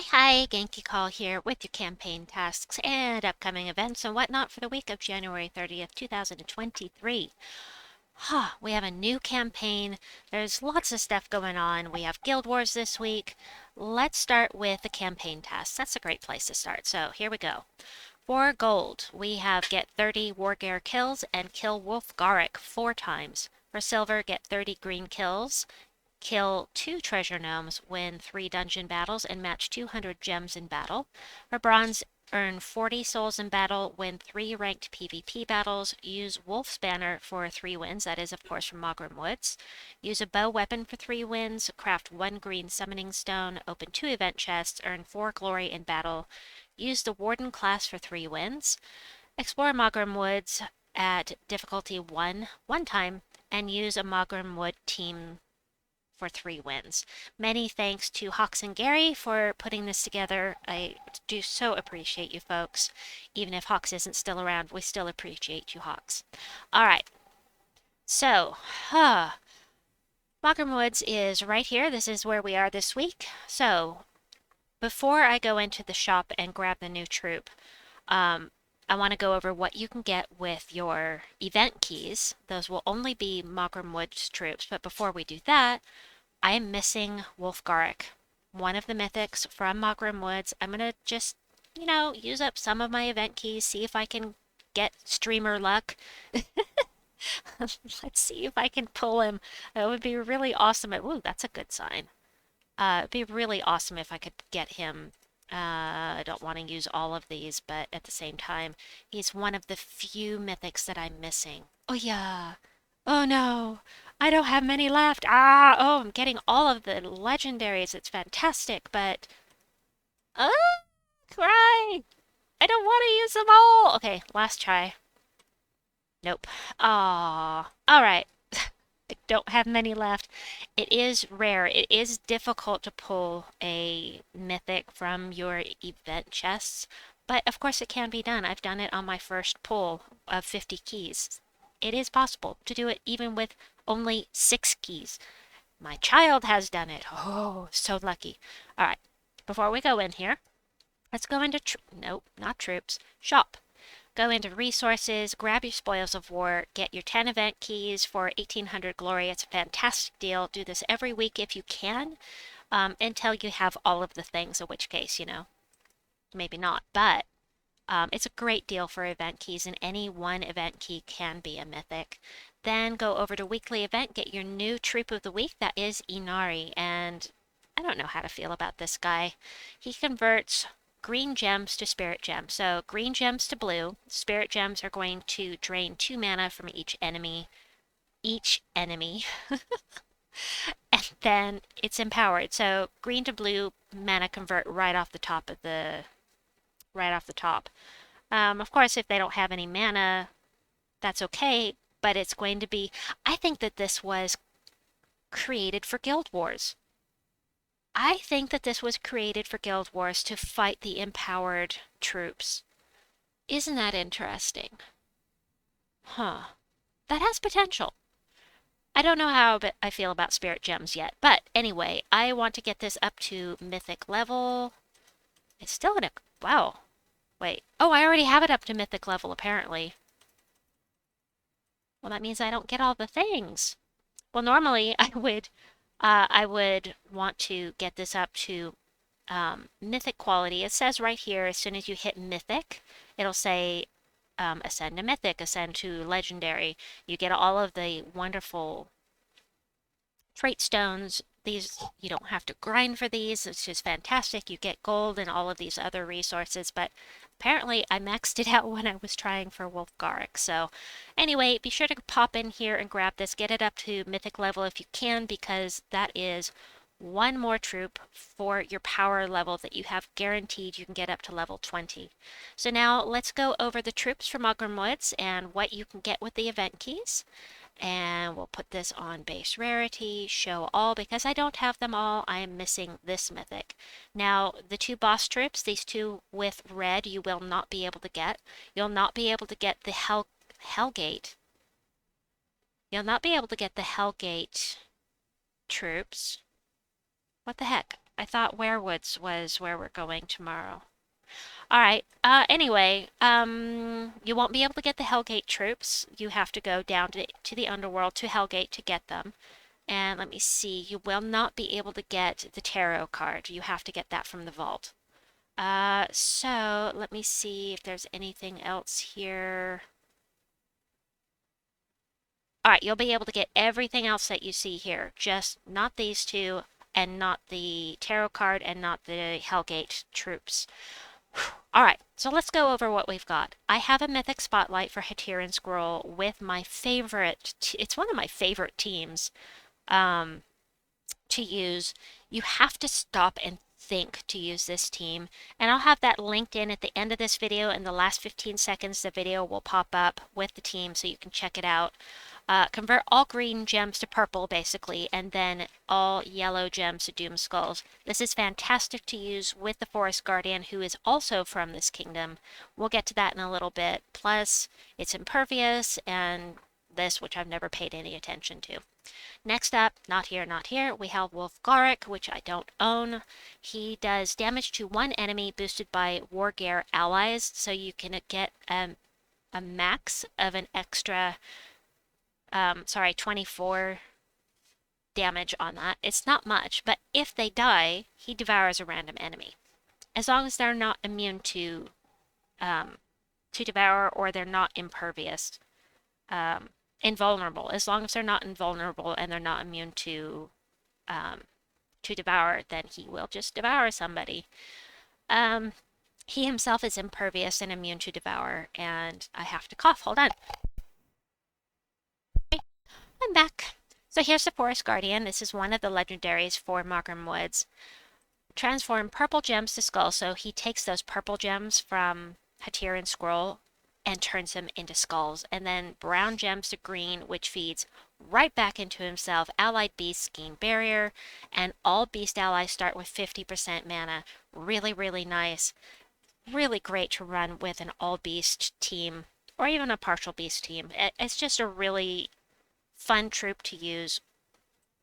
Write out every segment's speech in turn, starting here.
Hi, Genki Call here with your campaign tasks and upcoming events and whatnot for the week of January 30th, 2023. We have a new campaign. There's lots of stuff going on. We have Guild Wars this week. Let's start with the campaign tasks. That's a great place to start. So here we go. For gold, we have get 30 Wargear kills and kill Wolf-Garrick 4 times. For silver, get 30 green kills, kill 2 treasure gnomes, win 3 dungeon battles, and match 200 gems in battle. For bronze, earn 40 souls in battle, win 3 ranked PvP battles, use Wolf's Banner for 3 wins, that is of course from Maugrim Woods. Use a bow weapon for 3 wins, craft 1 green summoning stone, open 2 event chests, earn 4 glory in battle. Use the Warden class for 3 wins. Explore Maugrim Woods at difficulty 1 one time, and use a Maugrim Wood team for 3 wins. Many thanks to Hawks and Gary for putting this together. I do so appreciate you folks. Even if Hawks isn't still around, we still appreciate you, Hawks. All right. So, Maugrim Woods is right here. This is where we are this week. So, before I go into the shop and grab the new troop, I want to go over what you can get with your event keys. Those will only be Maugrim Woods troops, but before we do that, I am missing Wolf-Garrick, one of the mythics from Maugrim Woods. I'm going to just, use up some of my event keys, see if I can get streamer luck. Let's see if I can pull him. It would be really awesome. Ooh, that's a good sign. It'd be really awesome if I could get him. I don't want to use all of these, but at the same time, he's one of the few mythics that I'm missing. Oh yeah. Oh no. I don't have many left. I'm getting all of the legendaries. It's fantastic, but oh, cry. I don't want to use them all. Okay, last try. Nope. All right. I don't have many left. It is rare. It is difficult to pull a mythic from your event chests, but of course it can be done. I've done it on my first pull of 50 keys. It is possible to do it even with only 6 keys. My child has done it. Oh, so lucky. All right, before we go in here, let's go into, nope, not troops, shop. Go into resources, grab your spoils of war, get your 10 event keys for 1800 glory. It's a fantastic deal. Do this every week if you can, until you have all of the things, in which case, maybe not. But it's a great deal for event keys, and any one event key can be a mythic. Then go over to weekly event, get your new troop of the week. That is Inari, and I don't know how to feel about this guy. He converts green gems to spirit gems. So green gems to blue. Spirit gems are going to drain 2 mana from each enemy. And then it's empowered. So green to blue mana convert right off the top. Of course, if they don't have any mana, that's okay, but it's going to be, I think that this was created for Guild Wars. I think that this was created for Guild Wars to fight the empowered troops. Isn't that interesting? Huh. That has potential. I don't know how I feel about spirit gems yet, but anyway, I want to get this up to mythic level. It's still in a, wow. Wait. Oh, I already have it up to mythic level, apparently. Well, that means I don't get all the things. Well, normally I would want to get this up to mythic quality. It says right here, as soon as you hit mythic, it'll say ascend to mythic, ascend to legendary. You get all of the wonderful trait stones. These, you don't have to grind for these. It's just fantastic. You get gold and all of these other resources, but apparently I maxed it out when I was trying for Wolf-Garrick. So anyway, be sure to pop in here and grab this. Get it up to mythic level if you can, because that is one more troop for your power level that you have guaranteed you can get up to level 20. So now let's go over the troops from Maugrim Woods and what you can get with the event keys. And we'll put this on base rarity, show all, because I don't have them all. I am missing this mythic. Now, the 2 boss troops, these 2 with red, you will not be able to get. You'll not be able to get the Hellgate. You'll not be able to get the Hellgate troops. What the heck? I thought Werewoods was where we're going tomorrow. All right. Anyway, you won't be able to get the Hellgate troops. You have to go down to the underworld to Hellgate to get them. And let me see. You will not be able to get the tarot card. You have to get that from the vault. So let me see if there's anything else here. All right, you'll be able to get everything else that you see here, just not these two, and not the tarot card, and not the Hellgate troops. All right, so let's go over what we've got. I have a Mythic Spotlight for Hatir and Scroll with my favorite, it's one of my favorite teams um, to use. You have to stop and think to use this team, and I'll have that linked in at the end of this video. In the last 15 seconds, the video will pop up with the team so you can check it out. Convert all green gems to purple, basically, and then all yellow gems to Doom Skulls. This is fantastic to use with the Forest Guardian, who is also from this kingdom. We'll get to that in a little bit. Plus, it's impervious, and this, which I've never paid any attention to. Next up, not here, not here, we have Wolfgaric, which I don't own. He does damage to one enemy boosted by War Gear allies, so you can get a max of an extra 24 damage on that. It's not much, but if they die, he devours a random enemy. As long as they're not immune to devour, or they're not impervious. Invulnerable. As long as they're not invulnerable and they're not immune to devour, then he will just devour somebody. He himself is impervious and immune to devour, and I have to cough. Hold on. I'm back. So here's the Forest Guardian. This is one of the legendaries for Maugrim Woods. Transform purple gems to skulls. So he takes those purple gems from Hatir and Scroll and turns them into skulls. And then brown gems to green, which feeds right back into himself. Allied beasts gain barrier, and all beast allies start with 50% mana. Really, really nice. Really great to run with an all beast team, or even a partial beast team. It's just a really fun troop to use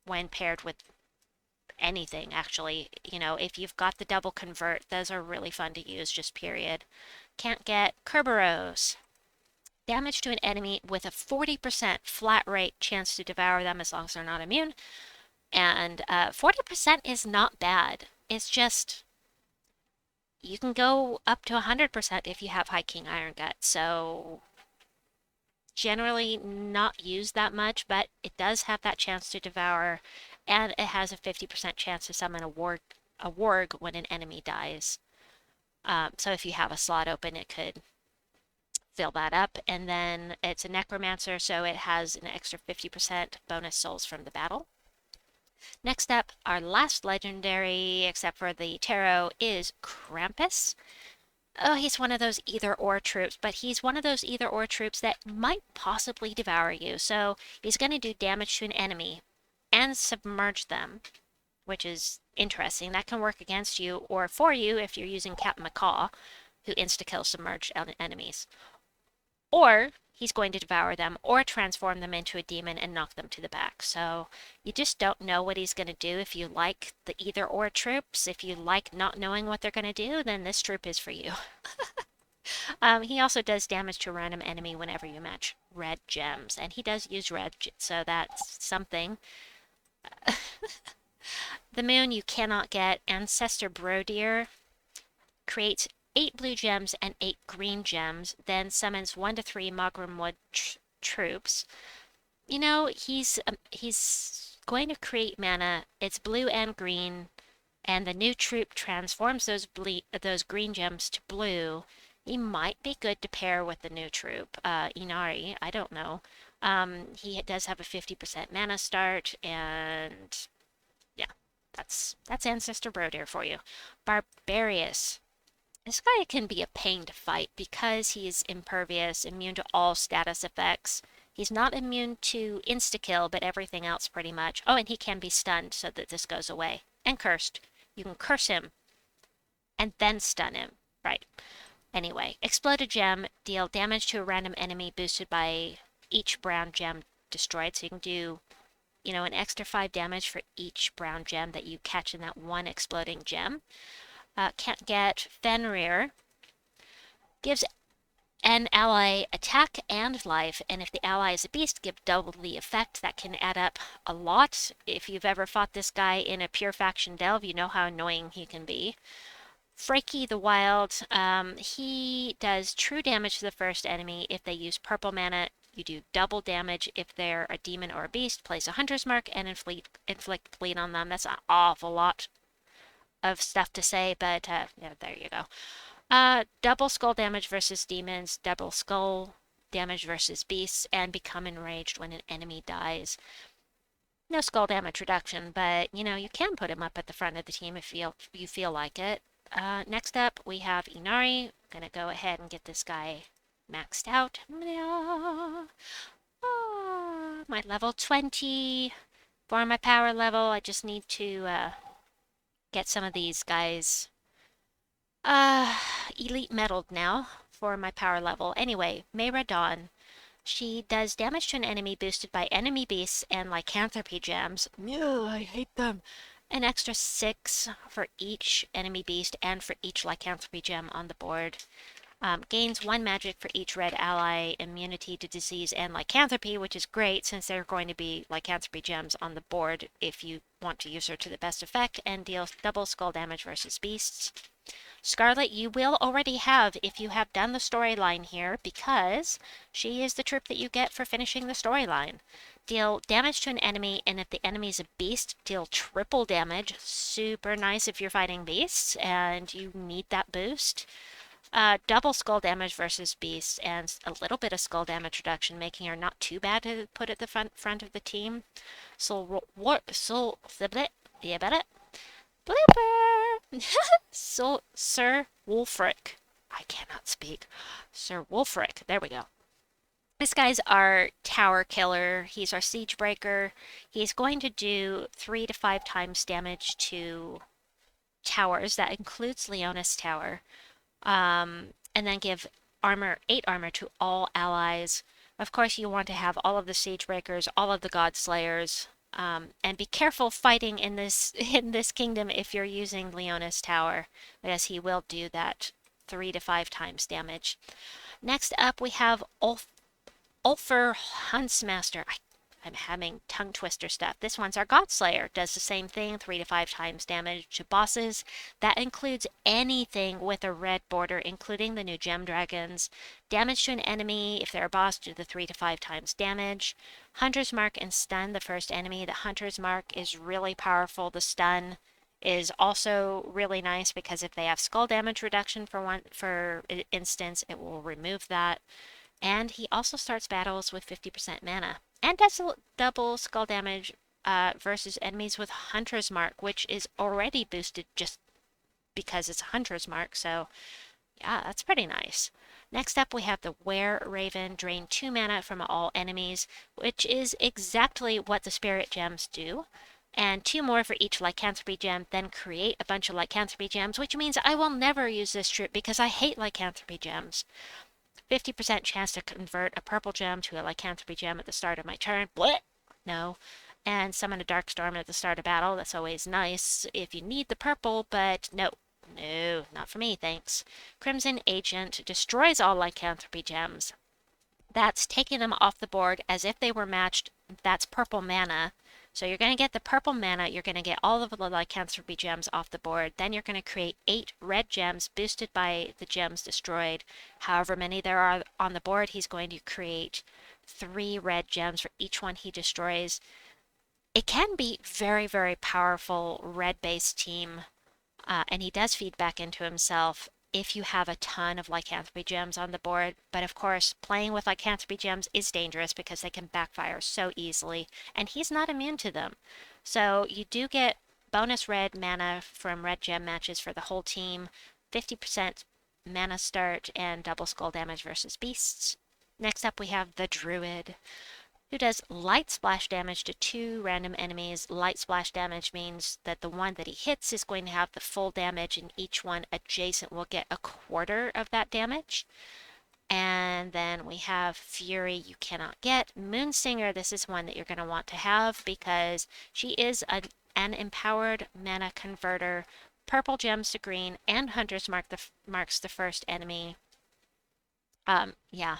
when paired with anything, actually. You know, if you've got the double convert, those are really fun to use, just period. Can't get Kerberos. Damage to an enemy with a 40% flat rate chance to devour them as long as they're not immune. And 40% is not bad. It's just, you can go up to 100% if you have High King Iron Gut. So generally not used that much, but it does have that chance to devour, and it has a 50% chance to summon a warg when an enemy dies. So if you have a slot open, it could fill that up. And then it's a necromancer, so it has an extra 50% bonus souls from the battle. Next up, our last legendary, except for the tarot, is Krampus. Oh, he's one of those either-or troops, but he's one of those either-or troops that might possibly devour you. So he's going to do damage to an enemy and submerge them, which is interesting. That can work against you or for you if you're using Captain Macaw, who insta-kills submerged enemies. Or he's going to devour them or transform them into a demon and knock them to the back. So you just don't know what he's going to do. If you like the either-or troops, if you like not knowing what they're going to do, then this troop is for you. He also does damage to a random enemy whenever you match red gems, and he does use red, so that's something. The moon you cannot get. Ancestor Brodeer creates 8 blue gems and 8 green gems, then summons 1 to 3 Maugrim Wood troops. You know, he's going to create mana. It's blue and green, and the new troop transforms those green gems to blue. He might be good to pair with the new troop, Inari. I don't know. He does have a 50% mana start, and yeah, that's Ancestor Brodeer for you. Barbarius. This guy can be a pain to fight because he's impervious, immune to all status effects. He's not immune to insta-kill, but everything else pretty much. Oh, and he can be stunned so that this goes away. And cursed. You can curse him and then stun him. Right. Anyway, exploded gem, deal damage to a random enemy boosted by each brown gem destroyed. So you can do an extra 5 damage for each brown gem that you catch in that one exploding gem. Can't get Fenrir. Gives an ally attack and life, and if the ally is a beast, give double the effect. That can add up a lot. If you've ever fought this guy in a pure faction delve, you know how annoying he can be. Frankie the Wild, he does true damage to the first enemy. If they use purple mana, you do double damage. If they're a demon or a beast, place a hunter's mark and inflict bleed on them. That's an awful lot of stuff to say, but yeah, there you go. Double skull damage versus demons, double skull damage versus beasts, and become enraged when an enemy dies. No skull damage reduction, but you can put him up at the front of the team if you feel like it. Next up, we have Inari. Gonna go ahead and get this guy maxed out. My level 20. For my power level, I just need to get some of these guys elite metalled now for my power level. Anyway, Mayra Dawn. She does damage to an enemy boosted by enemy beasts and lycanthropy gems. Ugh, I hate them. An extra 6 for each enemy beast and for each lycanthropy gem on the board. Gains 1 magic for each red ally, immunity to disease and lycanthropy, which is great since there are going to be lycanthropy gems on the board if you want to use her to the best effect, and deals double skull damage versus beasts. Scarlet, you will already have if you have done the storyline here, because she is the troop that you get for finishing the storyline. Deal damage to an enemy, and if the enemy is a beast, deal triple damage. Super nice if you're fighting beasts and you need that boost. Double skull damage versus beasts, and a little bit of skull damage reduction, making her not too bad to put at the front of the team. So, Blooper! So, Sir Wulfric. I cannot speak. Sir Wulfric. There we go. This guy's our tower killer. He's our siege breaker. He's going to do 3 to 5 times damage to towers. That includes Leona's tower. And then give 8 armor to all allies. Of course, you want to have all of the siege breakers, all of the god slayers. And be careful fighting in this kingdom if you're using Leona's tower, because he will do that 3 to 5 times damage. Next up, we have Ulfr Huntsmaster. I'm having tongue twister stuff. This one's our God Slayer. Does the same thing, 3 to 5 times damage to bosses. That includes anything with a red border, including the new gem dragons. Damage to an enemy if they're a boss, do the 3 to 5 times damage. Hunter's Mark and stun the first enemy. The Hunter's Mark is really powerful. The stun is also really nice because if they have skull damage reduction for instance, it will remove that. And he also starts battles with 50% mana. And does double skull damage versus enemies with Hunter's Mark, which is already boosted just because it's a Hunter's Mark. So, yeah, that's pretty nice. Next up, we have the Were Raven. Drain 2 mana from all enemies, which is exactly what the Spirit Gems do. And 2 more for each lycanthropy gem, then create a bunch of lycanthropy gems, which means I will never use this troop because I hate lycanthropy gems. 50% chance to convert a purple gem to a lycanthropy gem at the start of my turn. Blech! No. And summon a dark storm at the start of battle. That's always nice if you need the purple, but no. No, not for me, thanks. Crimson Agent destroys all lycanthropy gems. That's taking them off the board as if they were matched. That's purple mana. So you're going to get the purple mana, you're going to get all of the lycanthropy gems off the board, then you're going to create 8 red gems boosted by the gems destroyed. However many there are on the board, he's going to create 3 red gems for each one he destroys. It can be very, very powerful red-based team, and he does feed back into himself if you have a ton of lycanthropy gems on the board. But of course, playing with lycanthropy gems is dangerous because they can backfire so easily, and he's not immune to them. So you do get bonus red mana from red gem matches for the whole team, 50% mana start, and double skull damage versus beasts. Next up, we have the Druid, who does light splash damage to 2 random enemies. Light splash damage means that the one that he hits is going to have the full damage, and each one adjacent will get a quarter of that damage. And then we have Fury you cannot get. Moonsinger, this is one that you're going to want to have because she is an empowered mana converter. Purple gems to green, and Hunter's Mark marks the first enemy. Yeah,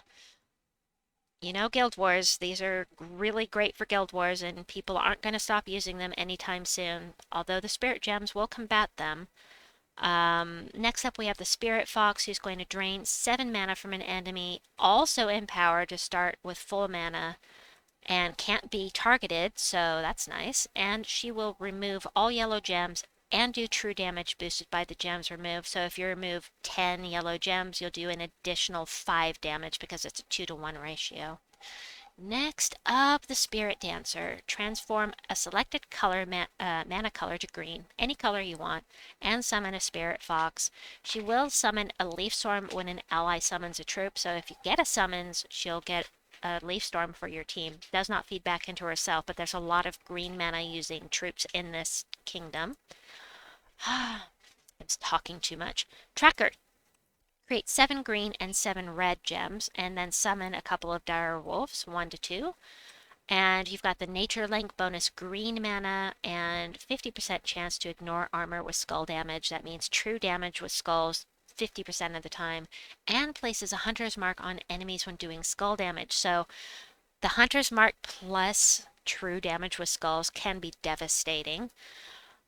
you know, Guild Wars, these are really great for Guild Wars, and people aren't going to stop using them anytime soon, although the Spirit Gems will combat them. Next up, we have the Spirit Fox, who's going to drain 7 mana from an enemy, also empowered to start with full mana, and can't be targeted, so that's nice. And she will remove all yellow gems and do true damage boosted by the gems removed. So if you remove 10 yellow gems, you'll do an additional 5 damage because it's a 2-to-1 ratio. Next up, the Spirit Dancer. Transform a selected color mana color to green, any color you want, and summon a Spirit Fox. She will summon a Leaf Storm when an ally summons a troop, so if you get a summons, she'll get a Leaf Storm for your team. Does not feed back into herself, but there's a lot of green mana using troops in this kingdom. I'm talking too much. Tracker. Create 7 green and 7 red gems, and then summon a couple of dire wolves, 1 to 2. And you've got the Nature Link bonus green mana and 50% chance to ignore armor with skull damage. That means true damage with skulls 50% of the time, and places a Hunter's Mark on enemies when doing skull damage. So the Hunter's Mark plus true damage with skulls can be devastating.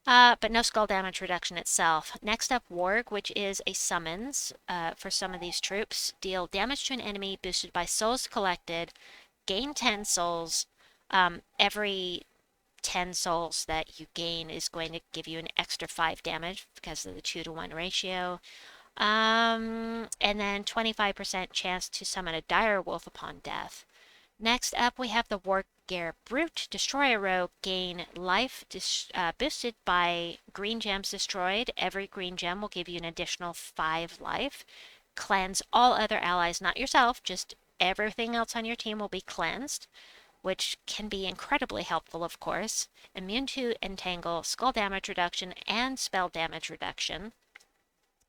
But no skull damage reduction itself. Next up, Warg, which is a summons for some of these troops. Deal damage to an enemy boosted by souls collected. Gain 10 souls. Every 10 souls that you gain is going to give you an extra 5 damage because of the 2-to-1 ratio. And then 25% chance to summon a dire wolf upon death. Next up, we have the Wargear Brute. Destroy a rogue, gain life boosted by green gems destroyed. Every green gem will give you an additional 5 life. Cleanse all other allies, not yourself, just everything else on your team will be cleansed, which can be incredibly helpful, of course. Immune to entangle, skull damage reduction, and spell damage reduction.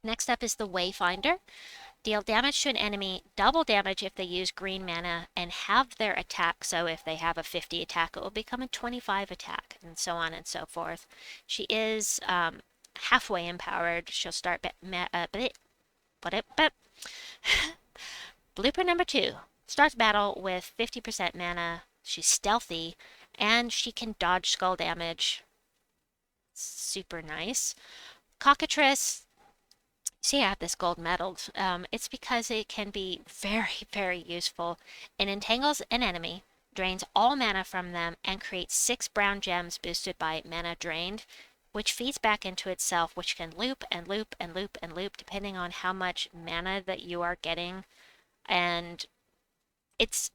Next up is the Wayfinder. Deal damage to an enemy, double damage if they use green mana, and have their attack. So if they have a 50 attack, it will become a 25 attack, and so on and so forth. She is halfway empowered. She'll start Blueprint number 2. Starts battle with 50% mana. She's stealthy, and she can dodge skull damage. Super nice. Cockatrice. See, I have this gold medaled. It's because it can be very, very useful. It entangles an enemy, drains all mana from them, and creates 6 brown gems boosted by mana drained, which feeds back into itself, which can loop and loop and loop and loop depending on how much mana that you are getting. And it's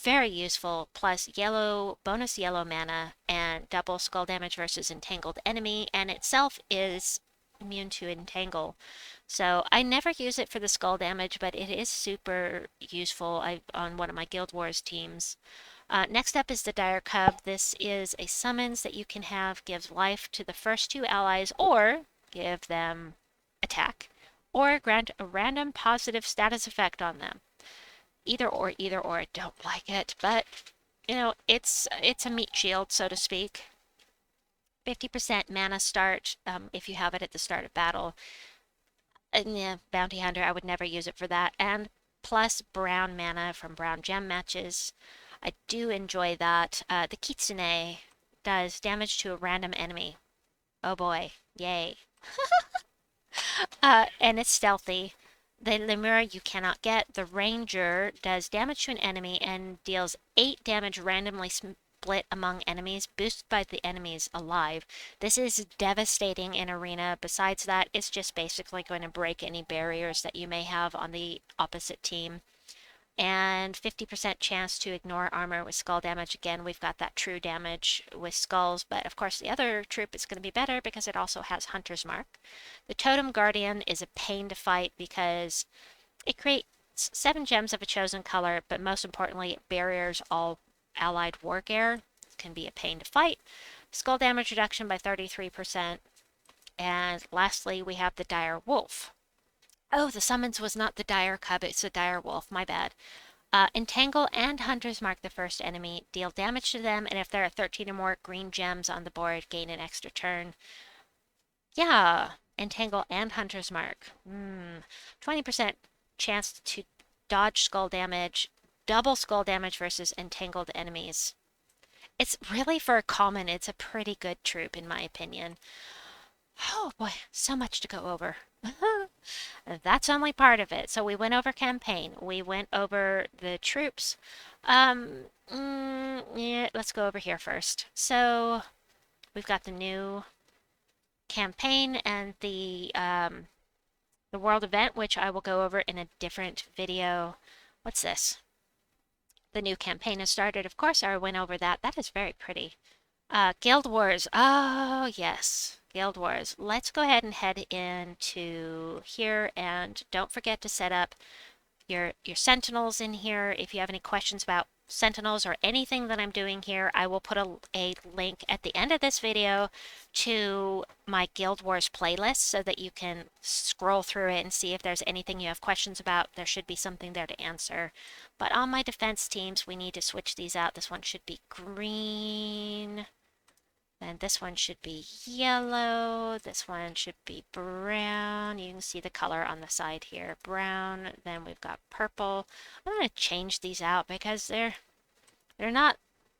very useful. Plus yellow bonus yellow mana and double skull damage versus entangled enemy, and itself is immune to entangle. So I never use it for the skull damage, but it is super useful on one of my Guild Wars teams. Next up is the Dire Cub. This is a summons that you can have, gives life to the first 2 allies, or give them attack, or grant a random positive status effect on them. Either or, I don't like it, but you know, it's a meat shield, so to speak. 50% mana start if you have it at the start of battle. Yeah, Bounty Hunter, I would never use it for that. And plus brown mana from brown gem matches. I do enjoy that. The Kitsune does damage to a random enemy. Oh boy, yay. And it's stealthy. The Lemur you cannot get. The Ranger does damage to an enemy and deals 8 damage randomly split among enemies, boosted by the enemies alive. This is devastating in Arena. Besides that, it's just basically going to break any barriers that you may have on the opposite team. And 50% chance to ignore armor with skull damage. Again, we've got that true damage with skulls, but of course the other troop is going to be better because it also has Hunter's Mark. The Totem Guardian is a pain to fight because it creates 7 gems of a chosen color, but most importantly, it barriers all allied wargear. It can be a pain to fight. Skull damage reduction by 33%. And lastly, we have the Dire Wolf. Oh, the summons was not the dire cub, it's the dire wolf. My bad. Entangle and hunters mark the first enemy, deal damage to them, and if there are 13 or more green gems on the board, gain an extra turn. Yeah, entangle and hunter's mark. 20% chance to dodge skull damage, double skull damage versus entangled enemies. It's really, for a common, it's a pretty good troop in my opinion. Oh boy, so much to go over. That's only part of it. So we went over campaign. We went over the troops. Yeah, let's go over here first. So we've got the new campaign and the world event, which I will go over in a different video. What's this? The new campaign has started. Of course, I went over that. That is very pretty. Guild Wars. Oh, yes. Guild Wars. Let's go ahead and head into here, and don't forget to set up your sentinels in here. If you have any questions about sentinels or anything that I'm doing here, I will put a link at the end of this video to my Guild Wars playlist so that you can scroll through it and see if there's anything you have questions about. There should be something there to answer. But on my defense teams, we need to switch these out. This one should be green. Then this one should be yellow. This one should be brown. You can see the color on the side here. Brown. Then we've got purple. I'm going to change these out because they're not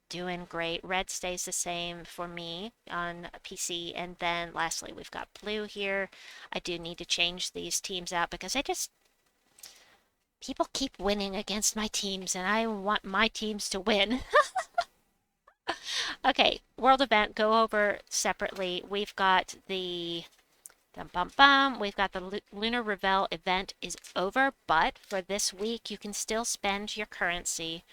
doing great. Red stays the same for me on PC. And then lastly, we've got blue here. I do need to change these teams out because people keep winning against my teams and I want my teams to win. Okay, world event, go over separately. We've got the we've got the Lunar Revel event is over, but for this week you can still spend your currency.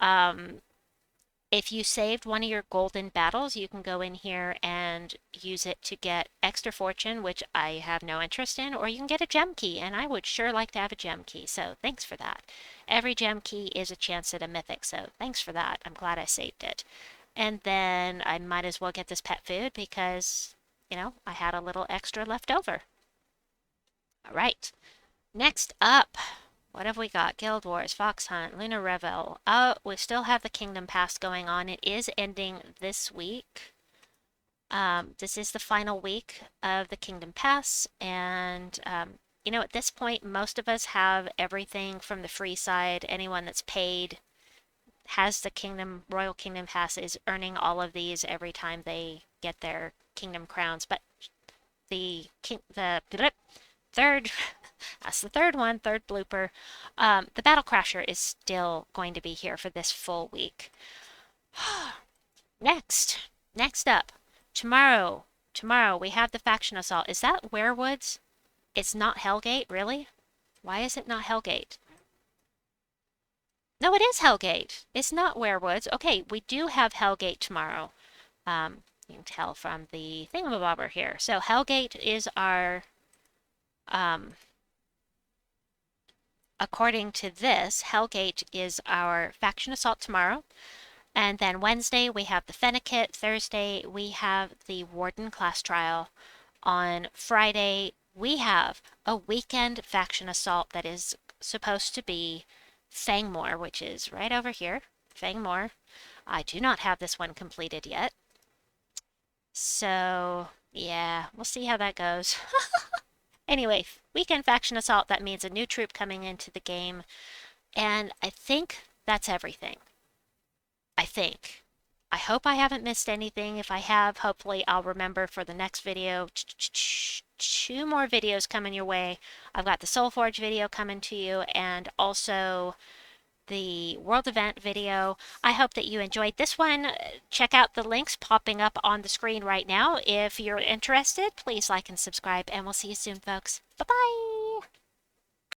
If you saved one of your golden battles, you can go in here and use it to get extra fortune, which I have no interest in, or you can get a gem key, and I would sure like to have a gem key, so thanks for that. Every gem key is a chance at a mythic, so thanks for that. I'm glad I saved it. And then I might as well get this pet food because, I had a little extra left over. All right. Next up, what have we got? Guild Wars, Fox Hunt, Lunar Revel. Oh, we still have the Kingdom Pass going on. It is ending this week. This is the final week of the Kingdom Pass. And, at this point, most of us have everything from the free side. Anyone that's paid has the Royal Kingdom Pass, is earning all of these every time they get their Kingdom Crowns. But the third, that's the third one, third blooper. The Battle Crasher is still going to be here for this full week. Next up, tomorrow we have the Faction Assault. Is that Werewoods? It's not Hellgate, really? Why is it not Hellgate? No, it is Hellgate. It's not Werewoods. Okay, we do have Hellgate tomorrow. You can tell from the thingamabobber here. So Hellgate is our, according to this, Hellgate is our Faction Assault tomorrow. And then Wednesday we have the Fennekit. Thursday we have the Warden class trial. On Friday we have a weekend Faction Assault that is supposed to be Fangmore, which is right over here. Fangmore. I do not have this one completed yet. So, yeah, we'll see how that goes. Anyway, weekend Faction Assault, that means a new troop coming into the game. And I think that's everything. I hope I haven't missed anything. If I have, hopefully I'll remember for the next video. Two more videos coming your way. I've got the Soulforge video coming to you and also the world event video. I hope that you enjoyed this one. Check out the links popping up on the screen right now. If you're interested, please like and subscribe, and we'll see you soon, folks. Bye-bye!